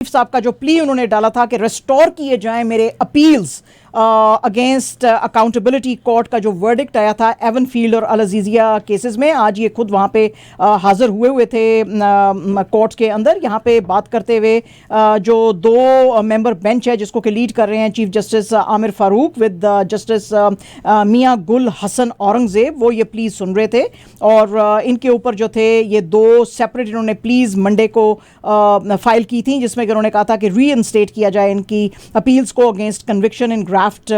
साहब का जो प्ली उन्होंने डाला था कि रेस्टोर किए जाएं मेरे अपील्स अगेंस्ट अकाउंटेबिलिटी कोर्ट का जो वर्डिक्ट आया था एवन फील्ड और अल अजीजिया केसेस में, आज ये खुद वहाँ पे हाजिर हुए थे कोर्ट के अंदर। यहाँ पे बात करते हुए जो दो मेंबर बेंच है जिसको कि लीड कर रहे हैं chief justice Aamir Farooq with justice Mian Gul Hassan Aurangzeb, वो ये प्लीज सुन रहे थे और इनके ऊपर जो थे ये दो सेपरेट इन्होंने प्लीज मंडे को फाइल की थी, जिसमें उन्होंने कहा था कि रीइंस्टेट किया जाए इनकी अपील्स को against conviction in draft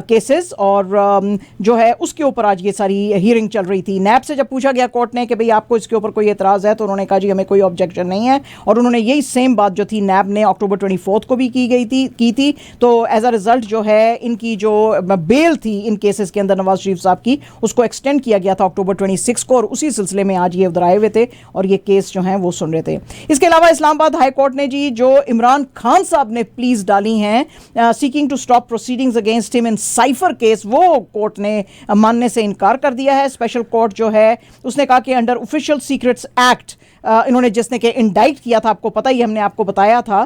cases, और जो है उसके ऊपर आज ये सारी हियरिंग चल रही थी। नैब से जब पूछा गया कोर्ट ने कि भाई आपको इसके ऊपर कोई एतराज़ है, तो उन्होंने कहा जी हमें कोई ऑब्जेक्शन नहीं है, और उन्होंने यही सेम बात जो थी नैब ने अक्टूबर 24 को भी की थी। तो एज अ रिजल्ट जो है इनकी जो बेल थी इन केसेस के अंदर नवाज शरीफ साहब की, उसको एक्सटेंड किया गया था अक्टूबर 26 को, और उसी सिलसिले में आज ये उधर आए हुए थे और ये केस जो हैं वो सुन रहे थे। इसके अलावा इस्लामाबाद हाई कोर्ट ने जी जो इमरान खान साहब ने प्लीज डाली हैं seeking to stop proceedings against him in cipher case, वो कोर्ट ने मानने से इनकार कर दिया है। स्पेशल कोर्ट जो है उसने कहा कि अंडर ऑफिशियल सीक्रेट्स एक्ट इन्होंने जिसने कि इंडाइट किया था, आपको पता ही, हमने आपको बताया था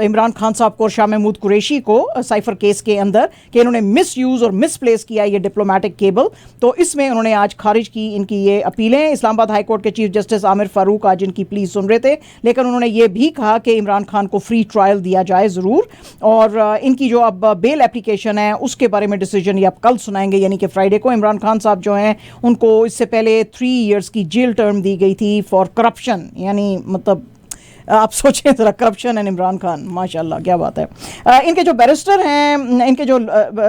इमरान खान साहब को और शाह महमूद कुरैशी को साइफर केस के अंदर कि इन्होंने मिस यूज़ और मिसप्लेस किया ये डिप्लोमेटिक केबल, तो इसमें उन्होंने आज खारिज की इनकी ये अपीलें। इस्लामाबाद हाई कोर्ट के चीफ जस्टिस आमिर फारूक आज इनकी प्लीज सुन रहे थे, लेकिन उन्होंने ये भी कहा कि इमरान खान को फ्री ट्रायल दिया जाए ज़रूर, और इनकी जो अब बेल एप्लीकेशन है उसके बारे में डिसीजन ये अब कल सुनाएंगे, यानी कि फ्राइडे को। इमरान खान साहब जो हैं उनको इससे पहले 3 इयर्स की जेल टर्म दी गई थी फॉर करप्शन, यानी मतलब आप सोचें ज़रा, करप्शन एंड इमरान खान, माशाल्लाह क्या बात है। इनके जो बैरिस्टर हैं, इनके जो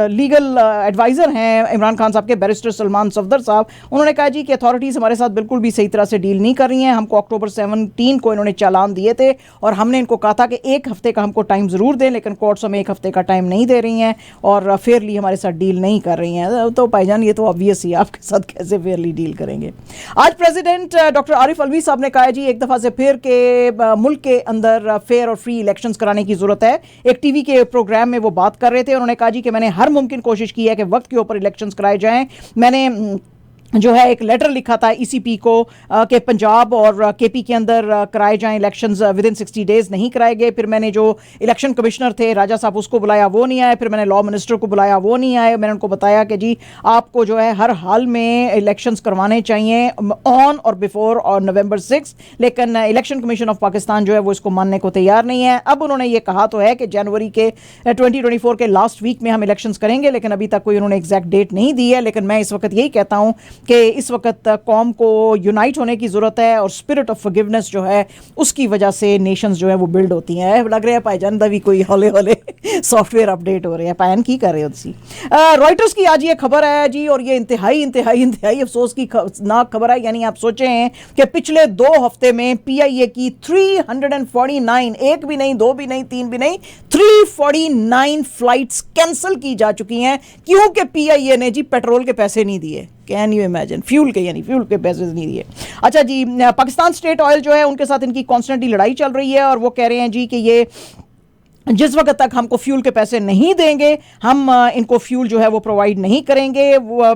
लीगल एडवाइज़र हैं इमरान खान साहब के, बैरिस्टर सलमान सफदर साहब, उन्होंने कहा जी कि अथॉरिटीज़ हमारे साथ बिल्कुल भी सही तरह से डील नहीं कर रही हैं। हमको अक्टूबर 17 को इन्होंने चालान दिए थे और हमने इनको कहा था कि 1 हफ्ते का हमको टाइम ज़रूर दें, लेकिन कोर्ट्स हमें 1 हफ्ते का टाइम नहीं दे रही हैं और फेयरली हमारे साथ डील नहीं कर रही हैं। तो भाईजान ये तो ऑब्वियस ही, आपके साथ कैसे फेयरली डील करेंगे। आज प्रेसिडेंट डॉक्टर आरिफ अलवी साहब ने कहा है जी एक दफ़ा से फिर के मुल्क के अंदर फेयर और फ्री इलेक्शंस कराने की जरूरत है। एक टीवी के प्रोग्राम में वो बात कर रहे थे, उन्होंने कहा जी कि मैंने हर मुमकिन कोशिश की है कि वक्त के ऊपर इलेक्शंस कराए जाएं। मैंने जो है एक लेटर लिखा था ईसीपी को कि पंजाब और केपी के अंदर कराए जाएं इलेक्शंस, विद इन 60 डेज नहीं कराए गए। फिर मैंने जो इलेक्शन कमिश्नर थे राजा साहब उसको बुलाया, वो नहीं आए। फिर मैंने लॉ मिनिस्टर को बुलाया, वो नहीं आए। मैंने उनको बताया कि जी आपको जो है हर हाल में इलेक्शंस करवाने चाहिए ऑन और बिफोर और November 6, लेकिन इलेक्शन कमीशन ऑफ पाकिस्तान जो है वो इसको मानने को तैयार नहीं है। अब उन्होंने ये कहा तो है कि जनवरी के 2024 के लास्ट वीक में हम इलेक्शंस करेंगे, लेकिन अभी तक कोई उन्होंने एग्जैक्ट डेट नहीं दी है। लेकिन मैं इस वक्त यही कहता हूँ कि इस वक्त कौम को यूनाइट होने की ज़रूरत है और स्पिरिट ऑफ फॉरगिवनेस जो है उसकी वजह से नेशंस जो है वो बिल्ड होती हैं। लग रहा है पायजान दा भी कोई हौले हौले सॉफ्टवेयर अपडेट हो रहे हैं। पायन की कर रहे हो सी। रॉयटर्स की आज ये खबर है जी, और ये इंतहाई अफसोस की नाक खबर है। यानी आप सोचें कि पिछले 2 हफ्ते में PIA की 349, एक भी नहीं, 2 भी नहीं, 3 भी नहीं, 349 फ्लाइट्स कैंसिल की जा चुकी हैं, क्योंकि PIA ने जी पेट्रोल के पैसे नहीं दिए। कैन यू इमेजिन, फ्यूल के पैसे नहीं दिए। अच्छा जी, पाकिस्तान स्टेट ऑयल जो है उनके साथ इनकी कॉन्स्टेंटली लड़ाई चल रही है और वो कह रहे हैं जी कि ये जिस वक्त तक हमको फ्यूल के पैसे नहीं देंगे हम इनको फ्यूल जो है वो प्रोवाइड नहीं करेंगे।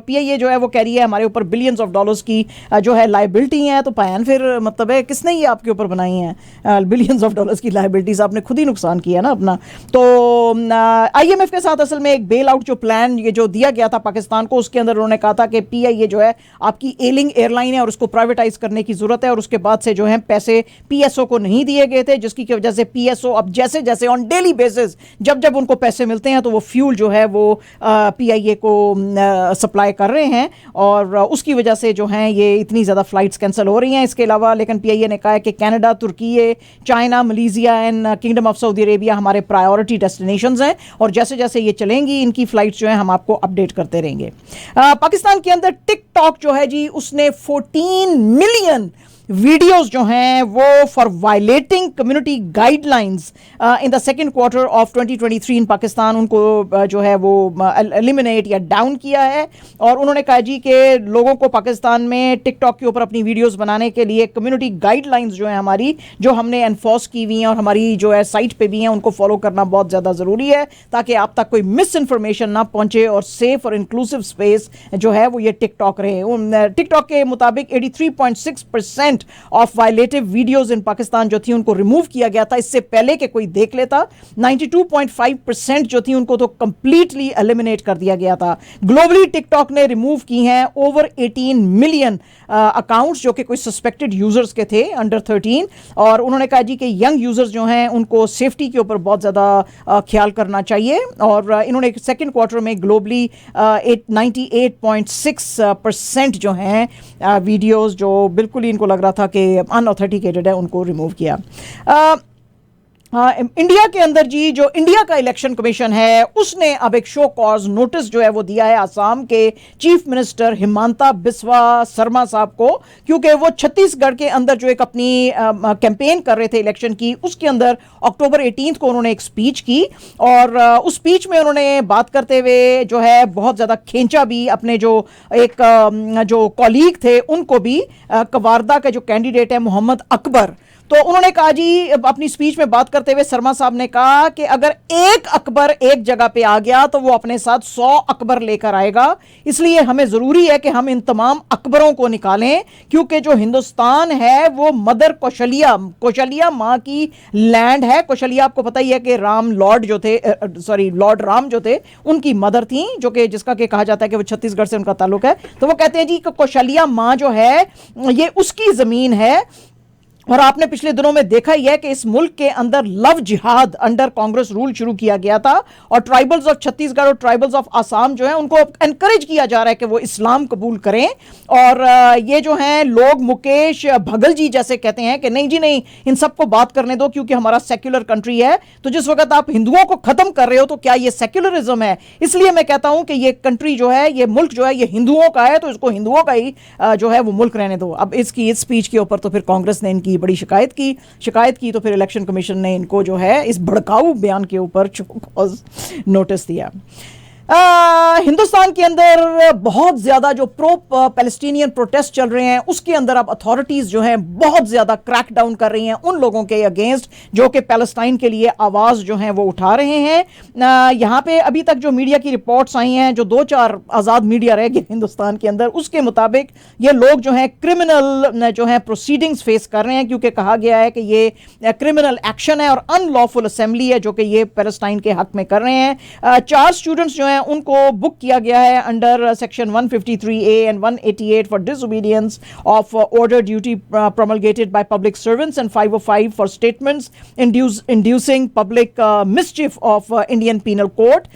PIA जो है वो कह रही है हमारे ऊपर बिलियंस ऑफ डॉलर्स की जो है लाइबिलिटी है। तो पायन फिर मतलब है किसने ये आपके ऊपर बनाई हैं बिलियंस ऑफ डॉलर्स की लाइबिलिटीज? आपने खुद ही नुकसान किया ना अपना। तो IMF के साथ असल में एक बेल आउट जो प्लान ये जो दिया गया था पाकिस्तान को, उसके अंदर उन्होंने कहा था कि PIA जो है आपकी एलिंग एयरलाइन है और उसको प्राइवेटाइज करने की जरूरत है, और उसके बाद से जो है पैसे PSO को नहीं दिए गए थे, जिसकी वजह से PSO अब जैसे जैसे ऑन डेली बेसिस जब उनको पैसे मिलते हैं तो वो फ्यूल जो है वो PIA को सप्लाई कर रहे हैं, और उसकी वजह से जो हैं ये इतनी ज़्यादा फ्लाइट्स कैंसिल हो रही हैं। इसके अलावा लेकिन PIA ने कहा है कि कनाडा, तुर्की, China, Malaysia and Kingdom of Saudi Arabia हमारे प्रायोरिटी डेस्टिनेशंस हैं, और जैसे जैसे ये चलेंगी इनकी फ्लाइट्स जो हैं हम आपको अपडेट करते रहेंगे। पाकिस्तान के अंदर टिकटॉक जो है जी उसने 14 मिलियन वीडियोस जो हैं वो for violating community guidelines in the second quarter of 2023 इन पाकिस्तान उनको जो है वो एलिमिनेट या डाउन किया है। और उन्होंने कहा जी कि लोगों को पाकिस्तान में टिकटॉक के ऊपर अपनी वीडियोस बनाने के लिए कम्युनिटी गाइडलाइंस जो है हमारी जो हमने एनफोर्स की हुई हैं और हमारी जो है साइट पे भी हैं उनको फॉलो करना बहुत ज़्यादा ज़रूरी है, ताकि आप तक कोई मिस इन्फॉर्मेशन ना पहुंचे और सेफ और इंक्लूसिव स्पेस जो है वो ये टिकटॉक रहे। टिकटॉक के मुताबिक 83.6% 90% of violative videos in Pakistan जो थी उनको रिमूव किया गया था, इससे पहले कि कोई देख लेता। 92.5% जो थी उनको तो कंप्लीटली एलिमिनेट कर दिया गया था। ग्लोबली टिकटॉक ने रिमूव की हैं ओवर 18 मिलियन अकाउंट्स जो कि कोई सस्पेक्टेड यूजर्स के थे अंडर 13, और उन्होंने कहा जी कि यंग यूजर्स जो हैं उनको सेफ्टी के ऊपर बहुत ज़्यादा ख्याल करना चाहिए। और इन्होंने सेकेंड क्वार्टर में ग्लोबली 98.6% जो हैं वीडियोस जो बिल्कुल ही इनको लग रहा था कि अनऑथेंटिकेटेड है उनको रिमूव किया। इंडिया के अंदर जी जो इंडिया का इलेक्शन कमीशन है उसने अब एक शो कॉज नोटिस जो है वो दिया है आसाम के चीफ मिनिस्टर हिमांता बिस्वा शर्मा साहब को, क्योंकि वो छत्तीसगढ़ के अंदर जो एक अपनी कैंपेन कर रहे थे इलेक्शन की, उसके अंदर अक्टूबर 18 को उन्होंने एक स्पीच की, और उस स्पीच में उन्होंने बात करते हुए जो है बहुत ज़्यादा खींचा भी अपने जो एक जो कॉलीग थे उनको भी, कवारदा का जो कैंडिडेट है मोहम्मद अकबर। तो उन्होंने कहा जी अपनी स्पीच में बात करते हुए शर्मा साहब ने कहा कि अगर एक अकबर एक जगह पे आ गया तो वो अपने साथ 100 अकबर लेकर आएगा, इसलिए हमें जरूरी है कि हम इन तमाम अकबरों को निकालें, क्योंकि जो हिंदुस्तान है वो मदर कौशल्या माँ की लैंड है। कौशल्या आपको पता ही है कि लॉर्ड राम जो थे उनकी मदर थी, जो कि जिसका कि कहा जाता है कि वो छत्तीसगढ़ से उनका ताल्लुक है। तो वो कहते हैं जी कि कौशल्या माँ जो है ये उसकी जमीन है। और आपने पिछले दिनों में देखा ही है कि इस मुल्क के अंदर लव जिहाद अंडर कांग्रेस रूल शुरू किया गया था, और ट्राइबल्स ऑफ छत्तीसगढ़ और ट्राइबल्स ऑफ आसाम जो है उनको एनकरेज किया जा रहा है कि वो इस्लाम कबूल करें। और ये जो हैं लोग मुकेश भगल जी जैसे कहते हैं कि नहीं जी नहीं, इन सबको बात करने दो क्योंकि हमारा सेक्युलर कंट्री है। तो जिस वक्त आप हिंदुओं को खत्म कर रहे हो तो क्या ये सेक्युलरिज्म है? इसलिए मैं कहता हूं कि ये कंट्री जो है, ये मुल्क जो है, ये हिंदुओं का है, तो इसको हिंदुओं का ही जो है वो मुल्क रहने दो। अब इस स्पीच के ऊपर तो फिर कांग्रेस ने इनकी बड़ी शिकायत की तो फिर इलेक्शन कमीशन ने इनको जो है इस भड़काऊ बयान के ऊपर नोटिस दिया। हिंदुस्तान के अंदर बहुत ज़्यादा जो प्रो पैलेस्टीनियन प्रोटेस्ट चल रहे हैं उसके अंदर अब अथॉरिटीज़ जो हैं बहुत ज़्यादा क्रैक डाउन कर रही हैं उन लोगों के अगेंस्ट जो कि पैलेस्टाइन के लिए आवाज़ जो हैं वो उठा रहे हैं। यहाँ पे अभी तक जो मीडिया की रिपोर्ट्स आई हैं, जो 2-4 आज़ाद मीडिया रह गए हिंदुस्तान के अंदर, उसके मुताबिक ये लोग जो हैं क्रिमिनल जो हैं प्रोसीडिंग्स फेस कर रहे हैं, क्योंकि कहा गया है कि ये क्रिमिनल एक्शन है और अनलॉफुल असेंबली है जो कि ये पैलेस्टाइन के हक में कर रहे हैं। 4 स्टूडेंट्स जो हैं उनको बुक किया गया है under section 153A and 188 for disobedience of order duty promulgated by public servants and 505 for statements inducing public mischief of Indian Penal Code।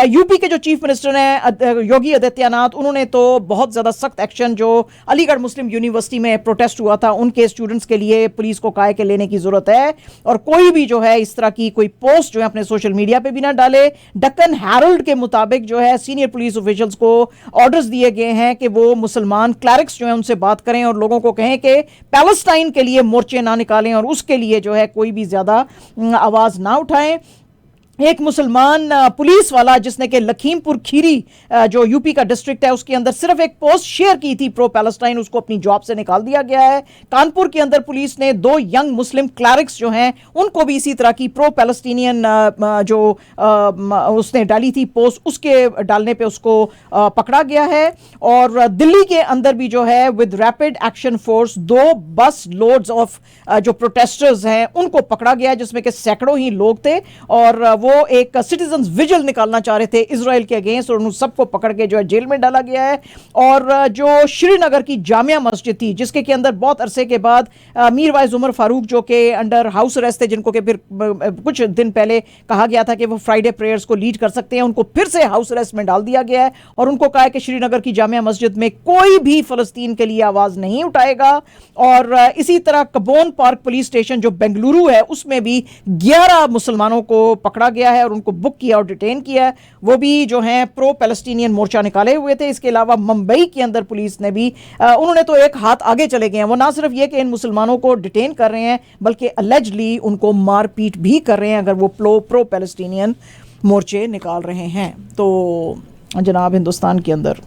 UP के जो चीफ मिनिस्टर हैं योगी आदित्यनाथ, उन्होंने तो बहुत ज़्यादा सख्त एक्शन जो अलीगढ़ मुस्लिम यूनिवर्सिटी में प्रोटेस्ट हुआ था उनके स्टूडेंट्स के लिए पुलिस को कहा है कि लेने की ज़रूरत है, और कोई भी जो है इस तरह की कोई पोस्ट जो है अपने सोशल मीडिया पे भी ना डाले। डक्कन हैरल्ड के मुताबिक जो है सीनियर पुलिस ऑफिशियल्स को ऑर्डर्स दिए गए हैं कि वो मुसलमान क्लैरिक्स जो है उनसे बात करें और लोगों को कहें कि पैलेस्टाइन के लिए मोर्चे ना निकालें और उसके लिए जो है कोई भी ज़्यादा आवाज़ ना उठाएं। एक मुसलमान पुलिस वाला जिसने कि लखीमपुर खीरी जो यूपी का डिस्ट्रिक्ट है उसके अंदर सिर्फ एक पोस्ट शेयर की थी प्रो पैलेस्टाइन, उसको अपनी जॉब से निकाल दिया गया है। कानपुर के अंदर पुलिस ने 2 यंग मुस्लिम क्लैरिक्स जो हैं उनको भी इसी तरह की प्रो पैलेस्टीनियन जो उसने डाली थी पोस्ट, उसके डालने पे उसको पकड़ा गया है। और दिल्ली के अंदर भी जो है विद रैपिड एक्शन फोर्स 2 बस लोड्स ऑफ जो प्रोटेस्टर्स हैं उनको पकड़ा गया है, जिसमें कि सैकड़ों ही लोग थे, और वो एक सिटीजन्स विजिल निकालना चाह रहे थे इजराइल के अगेंस्ट, और उन सबको पकड़ के जो है जेल में डाला गया है। और जो श्रीनगर की जामिया मस्जिद थी जिसके के अंदर बहुत अरसे के बाद मीरवाइज उमर फारूक जो कि अंडर हाउस अरेस्ट थे, जिनको कि फिर कुछ दिन पहले कहा गया था कि वो फ्राइडे प्रेयर्स को लीड कर सकते हैं, उनको फिर से हाउस अरेस्ट में डाल दिया गया है और उनको कहा है कि श्रीनगर की जामिया मस्जिद में कोई भी फलस्तीन के लिए आवाज़ नहीं उठाएगा। और इसी तरह कबोन पार्क पुलिस स्टेशन जो बेंगलुरु है उसमें भी 11 मुसलमानों को पकड़ा गया है और उनको बुक किया और डिटेन किया है, वो भी जो हैं प्रो पैलेस्टीनियन मोर्चा निकाले हुए थे। इसके अलावा मुंबई के अंदर पुलिस ने भी उन्होंने तो एक हाथ आगे चले गए हैं, वो ना सिर्फ ये कि इन मुसलमानों को डिटेन कर रहे हैं बल्कि अलेजली उनको मारपीट भी कर रहे हैं अगर वो प्रो पैलेस्टीनियन मोर्चे निकाल रहे हैं। तो जनाब हिंदुस्तान के अंदर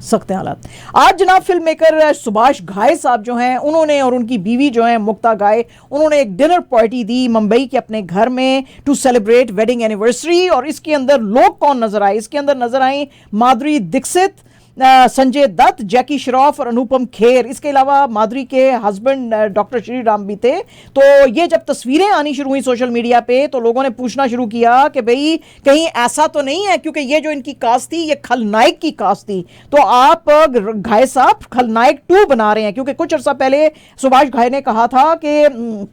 सख्त हालात। आज जनाब फिल्म मेकर सुभाष घाई साहब जो हैं उन्होंने और उनकी बीवी जो हैं मुक्ता घाई, उन्होंने एक डिनर पार्टी दी मुंबई के अपने घर में टू सेलिब्रेट वेडिंग एनिवर्सरी। और इसके अंदर लोग कौन नजर आए? इसके अंदर नजर आई माधुरी दीक्षित, संजय दत्त, जैकी श्रॉफ और अनुपम खेर, इसके अलावा माधुरी के हस्बैंड डॉक्टर श्रीराम भी थे। तो ये जब तस्वीरें आनी शुरू हुई सोशल मीडिया पे तो लोगों ने पूछना शुरू किया कि भाई कहीं ऐसा तो नहीं है, क्योंकि ये जो इनकी कास्ट थी ये खलनायक की कास्ट थी, तो आप घाय साहब खलनायक 2 बना रहे हैं। क्योंकि कुछ अर्सा पहले सुभाष घाय ने कहा था कि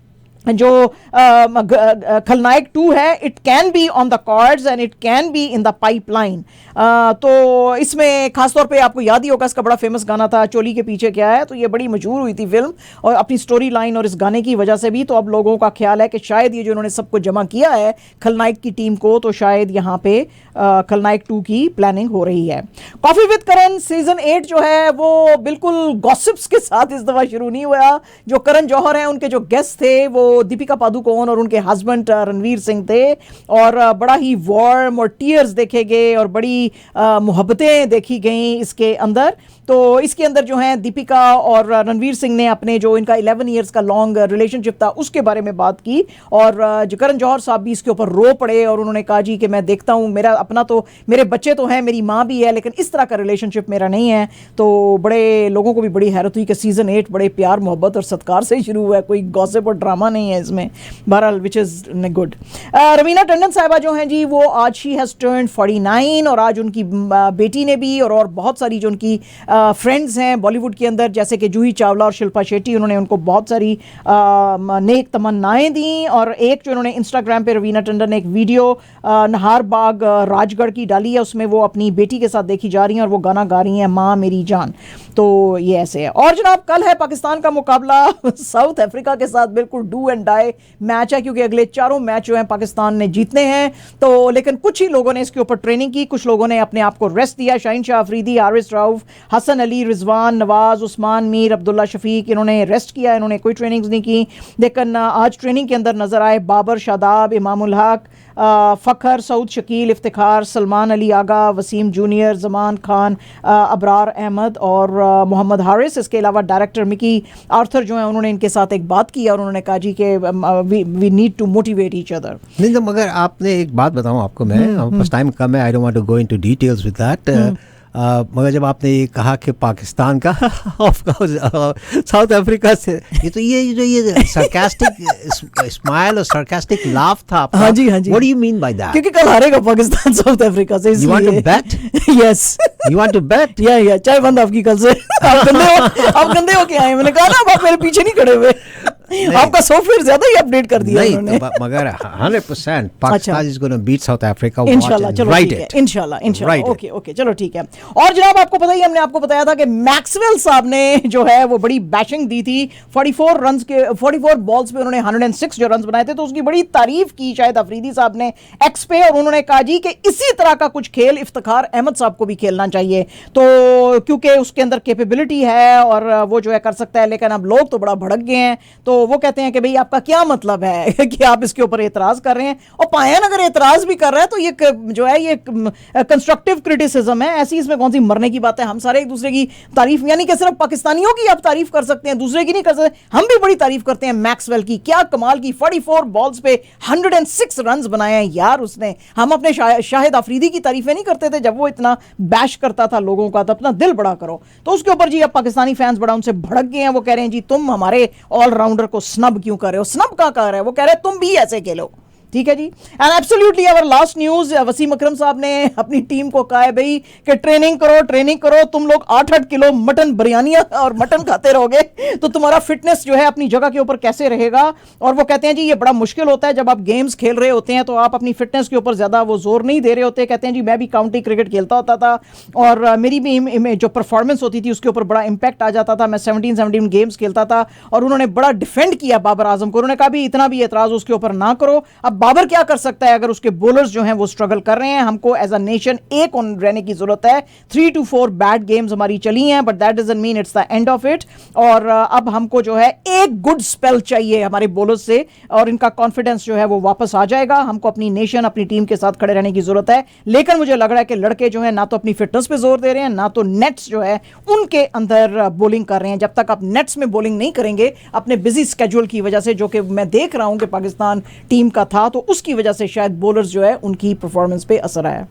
जो खलनायक 2 है, it can be on the cards and it can be in the pipeline. तो इसमें खासतौर पे आपको याद ही होगा, इसका बड़ा फेमस गाना था चोली के पीछे क्या है, तो ये बड़ी मशहूर हुई थी फिल्म और अपनी स्टोरी लाइन और इस गाने की वजह से भी। तो अब लोगों का ख्याल है कि शायद ये जो इन्होंने सबको जमा किया है खलनायक की टीम को, तो शायद यहाँ पे खलनायक 2 की प्लानिंग हो रही है। कॉफी विद करण सीजन 8 जो है वो बिल्कुल गॉसिप्स के साथ इस दफा शुरू नहीं हुआ। जो करण जौहर हैं उनके जो गेस्ट थे वो दीपिका पादुकोण और उनके हस्बैंड रणवीर सिंह थे, और बड़ा ही वार्म और टीयर्स देखे गए और बड़ी मोहब्बतें देखी गई इसके अंदर। तो इसके अंदर जो हैं दीपिका और रणवीर सिंह ने अपने जो इनका 11 इयर्स का लॉन्ग रिलेशनशिप था उसके बारे में बात की, और जो करण जौहर साहब भी इसके ऊपर रो पड़े और उन्होंने कहा जी कि मैं देखता हूँ, मेरा अपना तो मेरे बच्चे तो हैं, मेरी माँ भी है, लेकिन इस तरह का रिलेशनशिप मेरा नहीं है। तो बड़े लोगों को भी बड़ी हैरत हुई कि सीजन 8 बड़े प्यार मोहब्बत और सत्कार से ही शुरू हुआ है, कोई गॉसिप और ड्रामा नहीं है इसमें, बहरहाल which is good. Raveena Tandon साहिबा जो हैं जी वो आज शी हैज़ टर्न्ड 49, और आज उनकी बेटी ने भी और बहुत सारी जो उनकी फ्रेंड्स हैं बॉलीवुड के अंदर, जैसे कि जूही चावला और शिल्पा शेट्टी, उन्होंने उनको बहुत सारी नेक तमन्नाएं दी। और एक जो उन्होंने इंस्टाग्राम पे रवीना टंडन ने एक वीडियो नहार बाग राजगढ़ की डाली है, उसमें वो अपनी बेटी के साथ देखी जा रही हैं और वो गाना गा रही हैं माँ मेरी जान। तो ये ऐसे है। और जनाब कल है पाकिस्तान का मुकाबला साउथ अफ्रीका के साथ, बिल्कुल डू एंड डाई मैच है, क्योंकि अगले चारों मैच जो हैं पाकिस्तान ने जीतने हैं। तो लेकिन कुछ ही लोगों ने इसके ऊपर ट्रेनिंग की, कुछ लोगों ने अपने आप को रेस्ट दिया। शाहीन शाह अफरीदी, हारिस रऊफ, हसन अली, रिजवान, नवाज, उस्मान मीर, अब्दुल्ला शफीक, इन्होंने रेस्ट किया, इन्होंने कोई ट्रेनिंग्स नहीं की। लेकिन आज ट्रेनिंग के अंदर नजर आए बाबर, शादाब, इमामुल हक, फ़खर, सऊद शकील, इफ्तिखार, सलमान अली आगा, वसीम जूनियर, जमान खान, अबरार अहमद और मोहम्मद हारिस। इसके अलावा डायरेक्टर मिकी आर्थर जो हैं उन्होंने इनके साथ एक बात की और उन्होंने कहा जी कि we need to motivate each other. नहीं तो मगर आपने एक बात बताऊं आपको मैं, बस टाइम कम है, I don't want to go into details with that, मगर जब आपने ये कहा कि पाकिस्तान का ऑफ कोर्स साउथ अफ्रीका से, ये सरकास्टिक स्माइल और सरकास्टिक लाफ था आपका। हाँ जी, हाँ जी। What do you mean by that? क्योंकि कल हारेगा पाकिस्तान साउथ अफ्रीका से, you want to bet? Yes, you want to bet? या चाय बंद आपकी कल से। आप गंदे हो के आए, मैंने कहा ना आप मेरे पीछे नहीं खड़े हुए, आपका सॉफ्टवेयर ज्यादा ही अपडेट कर दिया उन्होंने। तो मगर 100% Pakistan is gonna beat South Africa, इंशाल्लाह। चलो ठीक है, इंशाल्लाह। ओके ओके, चलो ठीक है। और जनाब आपको पता ही, हमने आपको बताया था कि मैक्सवेल साहब ने जो है वो बड़ी बैशिंग दी थी 44 बॉल्स पे उन्होंने 106 जो रन बनाए थे, तो उसकी बड़ी तारीफ की शायद अफरीदी साहब ने एक्स पे, और उन्होंने कहा जी कि इसी तरह का कुछ खेल इफ्तिखार अहमद साहब को भी खेलना चाहिए, तो क्योंकि उसके अंदर कैपेबिलिटी है और वो जो है कर सकता है। लेकिन अब लोग तो बड़ा भड़क गए हैं, तो वो कहते हैं कि भाई आपका क्या मतलब है कि आप इसके ऊपर एतराज कर रहे हैं, और पायन अगर एतराज भी कर रहा है तो ये जो है ये कंस्ट्रक्टिव क्रिटिसिज्म है, ऐसी इसमें कौन सी मरने की बात है। हम सारे एक दूसरे की तारीफ, यानी कि सिर्फ पाकिस्तानियों की आप तारीफ कर सकते हैं, दूसरे की नहीं कर सकते। हम भी बड़ी तारीफ करते हैं मैक्सवेल की, क्या कमाल की 44 बॉल्स पे 106 रन बनाए हैं यार उसने। हम अपने शाहिद अफरीदी की तारीफें नहीं करते थे जब वो इतना बैश करता था लोगों का, तो अपना दिल बड़ा करो। तो उसके ऊपर जी अब पाकिस्तानी फैंस बड़ा उनसे भड़क गए हैं, वो कह रहे हैं जी तुम हमारे ऑलराउंडर को स्नब क्यों कर रहे हो। स्नब कहां कर रहे हैं, वो कह रहे हैं तुम भी ऐसे खेलो, ठीक है जी। And absolutely our last news, Wasim Akram साहब ने अपनी टीम को कहा है भाई कि ट्रेनिंग करो, तुम लोग 8-8 किलो मटन बिरयानियां और मटन खाते रहोगे तो तुम्हारा फिटनेस जो है अपनी जगह के ऊपर कैसे रहेगा। और वो कहते हैं जी ये बड़ा मुश्किल होता है जब आप गेम्स खेल रहे होते हैं तो आप अपनी फिटनेस के ऊपर ज्यादा वो जोर नहीं दे रहे होते। कहते हैं जी मैं भी काउंटी क्रिकेट खेलता होता था और मेरी भी जो परफॉर्मेंस होती थी उसके ऊपर बड़ा इंपैक्ट आ जाता था। मैं 17 गेम्स खेलता था और उन्होंने बड़ा डिफेंड किया बाबर आजम को। उन्होंने कहा भी इतना भी एतराज उसके ऊपर ना करो। अब बाबर क्या कर सकता है अगर उसके बॉलर्स जो हैं वो स्ट्रगल कर रहे हैं। हमको एज अ नेशन एक ऑन रहने की जरूरत है। 3 to 4 बैड गेम्स हमारी चली हैं but that doesn't mean it's the end of it. और अब हमको जो है एक गुड स्पेल चाहिए हमारे बॉलर्स से और इनका कॉन्फिडेंस जो है वो वापस आ जाएगा। हमको अपनी नेशन अपनी टीम के साथ खड़े रहने की जरूरत है। लेकिन मुझे लग रहा है कि लड़के जो है ना तो अपनी फिटनेस पे जोर दे रहे हैं ना तो नेट्स जो है उनके अंदर बॉलिंग कर रहे हैं। जब तक आप नेट्स में बॉलिंग नहीं करेंगे अपने बिजी स्केड्यूल की वजह से जो कि मैं देख रहा हूं कि पाकिस्तान टीम का था तो उसकी वजह से शायद बॉलर्स जो है उनकी परफॉर्मेंस पे असर आया।